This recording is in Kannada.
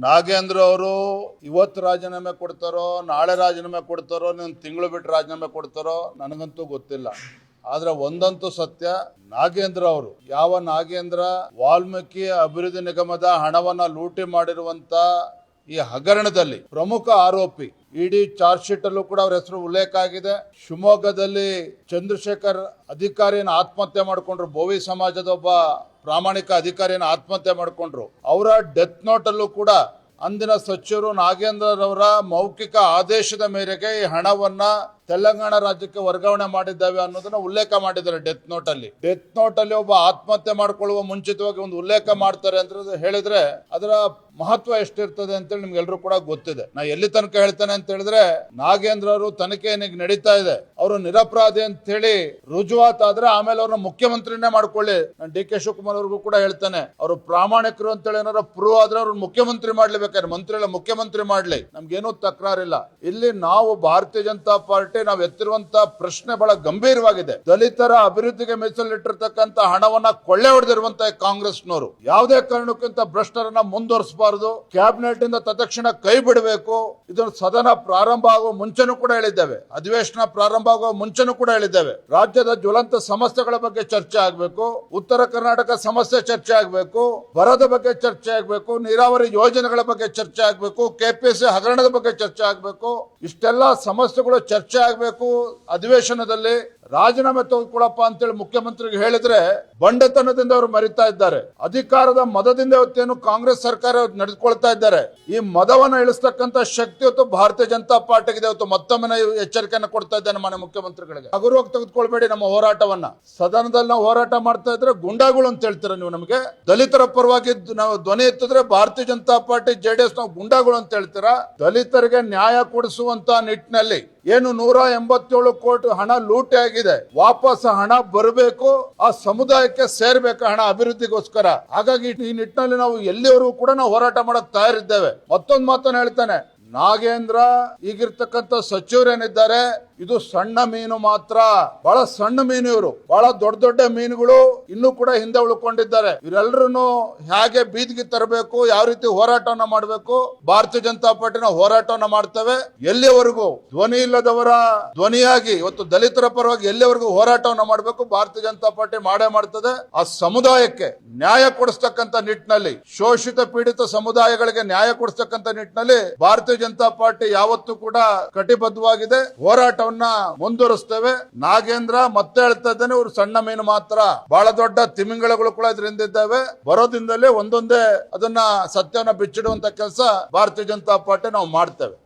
ನಾಗೇಂದ್ರ ಅವರು ಇವತ್ತು ರಾಜೀನಾಮೆ ಕೊಡ್ತಾರೋ ನಾಳೆ ರಾಜೀನಾಮೆ ಕೊಡ್ತಾರೋ ನೀವು ತಿಂಗಳು ಬಿಟ್ಟು ರಾಜೀನಾಮೆ ಕೊಡ್ತಾರೋ ನನಗಂತೂ ಗೊತ್ತಿಲ್ಲ. ಆದ್ರೆ ಒಂದಂತೂ ಸತ್ಯ, ನಾಗೇಂದ್ರ ಅವರು ಯಾವ ನಾಗೇಂದ್ರ ವಾಲ್ಮೀಕಿ ಅಭಿವೃದ್ಧಿ ನಿಗಮದ ಹಣವನ್ನ ಲೂಟಿ ಮಾಡಿರುವಂತ ಈ ಹಗರಣದಲ್ಲಿ ಪ್ರಮುಖ ಆರೋಪಿ. ಇಡೀ ಚಾರ್ಜ್ ಶೀಟ್ ಅಲ್ಲೂ ಕೂಡ ಅವ್ರ ಹೆಸರು ಉಲ್ಲೇಖ ಆಗಿದೆ. ಶಿವಮೊಗ್ಗದಲ್ಲಿ ಚಂದ್ರಶೇಖರ್ ಅಧಿಕಾರಿಯನ್ನು ಆತ್ಮಹತ್ಯೆ ಮಾಡಿಕೊಂಡ್ರು. ಬೋವಿ ಸಮಾಜದ ಒಬ್ಬ ಪ್ರಾಮಾಣಿಕ ಅಧಿಕಾರಿಯನ್ನು ಆತ್ಮಹತ್ಯೆ ಮಾಡಿಕೊಂಡ್ರು. ಅವರ ಡೆತ್ ನೋಟ್ ಅಲ್ಲೂ ಕೂಡ ಅಂದಿನ ಸಚಿವರು ನಾಗೇಂದ್ರರವರ ಮೌಖಿಕ ಆದೇಶದ ಮೇರೆಗೆ ಈ ಹಣವನ್ನ ತೆಲಂಗಾಣ ರಾಜ್ಯಕ್ಕೆ ವರ್ಗಾವಣೆ ಮಾಡಿದ್ದೇವೆ ಅನ್ನೋದನ್ನ ಉಲ್ಲೇಖ ಮಾಡಿದ್ದಾರೆ ಡೆತ್ ನೋಟ್ ಅಲ್ಲಿ. ಡೆತ್ ನೋಟ್ ಅಲ್ಲಿ ಒಬ್ಬ ಆತ್ಮಹತ್ಯೆ ಮಾಡಿಕೊಳ್ಳುವ ಮುಂಚಿತವಾಗಿ ಒಂದು ಉಲ್ಲೇಖ ಮಾಡ್ತಾರೆ ಅಂತ ಹೇಳಿದ್ರೆ ಅದರ ಮಹತ್ವ ಎಷ್ಟಿರ್ತದೆ ಅಂತೇಳಿ ನಿಮ್ಗೆಲ್ರೂ ಕೂಡ ಗೊತ್ತಿದೆ. ನಾ ಎಲ್ಲಿ ತನಕ ಹೇಳ್ತೇನೆ ಅಂತ ಹೇಳಿದ್ರೆ, ನಾಗೇಂದ್ರ ಅವರು ತನಿಖೆ ನಡೀತಾ ಇದೆ, ಅವರು ನಿರಪರಾಧಿ ಅಂತ ಹೇಳಿ ರುಜುವಾತಾದ್ರೆ ಆಮೇಲೆ ಅವ್ರನ್ನ ಮುಖ್ಯಮಂತ್ರಿನೇ ಮಾಡ್ಕೊಳ್ಳಿ. ನಾನು ಡಿ ಕೆ ಶಿವಕುಮಾರ್ ಅವ್ರಿಗೂ ಕೂಡ ಹೇಳ್ತೇನೆ, ಅವರು ಪ್ರಾಮಾಣಿಕರು ಅಂತೇಳಿ ಏನಾರ ಪ್ರೂವ್ ಆದ್ರೆ ಅವ್ರು ಮುಖ್ಯಮಂತ್ರಿ ಮಾಡ್ಲೇಬೇಕಾದ್ರೆ ಮಂತ್ರಿ ಎಲ್ಲ ಮುಖ್ಯಮಂತ್ರಿ ಮಾಡ್ಲಿ, ನಮ್ಗೇನೂ ತಕರಾರಿಲ್ಲ. ಇಲ್ಲಿ ನಾವು ಭಾರತೀಯ ಜನತಾ ಪಾರ್ಟಿ ನಾವು ಎತ್ತಿರುವಂತ ಪ್ರಶ್ನೆ ಬಹಳ ಗಂಭೀರವಾಗಿದೆ. ದಲಿತರ ಅಭಿವೃದ್ಧಿಗೆ ಮೀಸಲಿಟ್ಟಿರ್ತಕ್ಕಂಥ ಹಣವನ್ನ ಕೊಳ್ಳೆ ಹೊಡೆದಿರುವಂತ ಕಾಂಗ್ರೆಸ್ನವರು ಯಾವುದೇ ಕಾರಣಕ್ಕಿಂತ ಭ್ರಷ್ಟರನ್ನ ಮುಂದುವರಿಸಬಾರದು. ಕ್ಯಾಬಿನೆಟ್ ಇಂದ ತತ್ಕ್ಷಣ ಕೈ ಬಿಡಬೇಕು. ಇದನ್ನು ಸದನ ಪ್ರಾರಂಭ ಆಗುವ ಮುಂಚೆನೂ ಕೂಡ ಹೇಳಿದ್ದೇವೆ, ಅಧಿವೇಶನ ಪ್ರಾರಂಭ ಆಗುವ ಮುಂಚೆನೂ ಕೂಡ ಹೇಳಿದ್ದೇವೆ. ರಾಜ್ಯದ ಜ್ವಲಂತ ಸಮಸ್ಯೆಗಳ ಬಗ್ಗೆ ಚರ್ಚೆ ಆಗಬೇಕು, ಉತ್ತರ ಕರ್ನಾಟಕ ಸಮಸ್ಯೆ ಚರ್ಚೆ ಆಗಬೇಕು, ಬರದ ಬಗ್ಗೆ ಚರ್ಚೆ ಆಗಬೇಕು, ನೀರಾವರಿ ಯೋಜನೆಗಳ ಬಗ್ಗೆ ಚರ್ಚೆ ಆಗಬೇಕು, ಕೆಪಿಎಸ್ಸಿ ಹಗರಣದ ಬಗ್ಗೆ ಚರ್ಚೆ ಆಗಬೇಕು. ಇಷ್ಟೆಲ್ಲ ಸಮಸ್ಯೆಗಳು ಚರ್ಚೆ ಆಗಬೇಕು. ಅಧಿವೇಶನದಲ್ಲಿ ರಾಜೀನಾಮೆ ತೆಗೆದುಕೊಳ್ಳಪ್ಪ ಅಂತೇಳಿ ಮುಖ್ಯಮಂತ್ರಿಗೆ ಹೇಳಿದ್ರೆ ಬಂಡತನದಿಂದ ಅವರು ಮರಿತಾ ಇದ್ದಾರೆ. ಅಧಿಕಾರದ ಮದದಿಂದ ಇವತ್ತೇನು ಕಾಂಗ್ರೆಸ್ ಸರ್ಕಾರ ನಡೆದುಕೊಳ್ತಾ ಇದ್ದಾರೆ. ಈ ಮದವನ್ನು ಇಳಿಸ್ತಕ್ಕಂಥ ಶಕ್ತಿ ಇವತ್ತು ಭಾರತೀಯ ಜನತಾ ಪಾರ್ಟಿಗೆ ಇವತ್ತು ಮತ್ತೊಮ್ಮೆ ಎಚ್ಚರಿಕೆಯನ್ನು ಕೊಡ್ತಾ ಇದ್ದೇನೆ ಮಾನ್ಯ ಮುಖ್ಯಮಂತ್ರಿಗಳಿಗೆ. ಹಗುರವಾಗಿ ತೆಗೆದುಕೊಳ್ಬೇಡಿ ನಮ್ಮ ಹೋರಾಟವನ್ನ. ಸದನದಲ್ಲಿ ನಾವು ಹೋರಾಟ ಮಾಡ್ತಾ ಇದ್ರೆ ಗುಂಡಾಗಳು ಅಂತ ಹೇಳ್ತೀರ ನೀವು ನಮಗೆ. ದಲಿತರ ಪರವಾಗಿ ನಾವು ಧ್ವನಿ ಎತ್ತಿದ್ರೆ ಭಾರತೀಯ ಜನತಾ ಪಾರ್ಟಿ ಜೆಡಿಎಸ್ ನಾವು ಗುಂಡಾಗಳು ಅಂತ ಹೇಳ್ತೀರಾ. ದಲಿತರಿಗೆ ನ್ಯಾಯ ಕೊಡಿಸುವಂತ ನಿಟ್ಟಿನಲ್ಲಿ ಏನು 187 ಕೋಟಿ ಹಣ ಲೂಟಿ ಆಗಿದೆ, ವಾಪಸ್ ಹಣ ಬರಬೇಕು, ಆ ಸಮುದಾಯಕ್ಕೆ ಸೇರ್ಬೇಕು ಹಣ ಅಭಿವೃದ್ಧಿಗೋಸ್ಕರ. ಹಾಗಾಗಿ ಈ ನಿಟ್ಟಿನಲ್ಲಿ ನಾವು ಎಲ್ಲಿವರೆಗೂ ಕೂಡ ನಾವು ಹೋರಾಟ ಮಾಡಕ್ ತಯಾರಿದ್ದೇವೆ. ಮತ್ತೊಂದು ಮಾತನ್ನು ಹೇಳ್ತಾನೆ, ನಾಗೇಂದ್ರ ಈಗಿರ್ತಕ್ಕಂಥ ಸಚಿವರೇನಿದ್ದಾರೆ ಇದು ಸಣ್ಣ ಮೀನು ಮಾತ್ರ, ಬಹಳ ಸಣ್ಣ ಮೀನು ಇವರು. ಬಹಳ ದೊಡ್ಡ ದೊಡ್ಡ ಮೀನುಗಳು ಇನ್ನೂ ಕೂಡ ಹಿಂದೆ ಉಳ್ಕೊಂಡಿದ್ದಾರೆ. ಇವರೆಲ್ಲರನ್ನು ಹೇಗೆ ಬೀದಿಗೆ ತರಬೇಕು, ಯಾವ ರೀತಿ ಹೋರಾಟವನ್ನ ಮಾಡಬೇಕು, ಭಾರತೀಯ ಜನತಾ ಪಾರ್ಟಿನ ಹೋರಾಟವನ್ನ ಮಾಡ್ತೇವೆ. ಎಲ್ಲಿವರೆಗೂ ಧ್ವನಿ ಇಲ್ಲದವರ ಧ್ವನಿಯಾಗಿ ಇವತ್ತು ದಲಿತರ ಪರವಾಗಿ ಎಲ್ಲಿವರೆಗೂ ಹೋರಾಟವನ್ನ ಮಾಡಬೇಕು ಭಾರತೀಯ ಜನತಾ ಪಾರ್ಟಿ ಮಾಡೇ ಮಾಡ್ತದೆ. ಆ ಸಮುದಾಯಕ್ಕೆ ನ್ಯಾಯ ಕೊಡಿಸ್ತಕ್ಕಂಥ ನಿಟ್ಟಿನಲ್ಲಿ, ಶೋಷಿತ ಪೀಡಿತ ಸಮುದಾಯಗಳಿಗೆ ನ್ಯಾಯ ಕೊಡಿಸ್ತಕ್ಕಂಥ ನಿಟ್ಟಿನಲ್ಲಿ ಭಾರತೀಯ ಜನತಾ ಪಾರ್ಟಿ ಯಾವತ್ತೂ ಕೂಡ ಕಟಿಬದ್ಧವಾಗಿದೆ. ಹೋರಾಟವನ್ನ ಮುಂದುವರಿಸ್ತೇವೆ. ನಾಗೇಂದ್ರ ಮತ್ತೆ ಹೇಳ್ತಾ ಇದ್ದೇನೆ, ಇವರು ಸಣ್ಣ ಮೀನು ಮಾತ್ರ, ಬಹಳ ದೊಡ್ಡ ತಿಮಿಂಗಲಗಳು ಕೂಡ ಇದರಿಂದ ಇದ್ದಾವೆ. ಬರೋದಿಂದಲೇ ಒಂದೊಂದೇ ಅದನ್ನ ಸತ್ಯವನ್ನ ಬಿಚ್ಚಿಡುವಂತ ಕೆಲಸ ಭಾರತೀಯ ಜನತಾ ಪಾರ್ಟಿ ನಾವು ಮಾಡ್ತೇವೆ.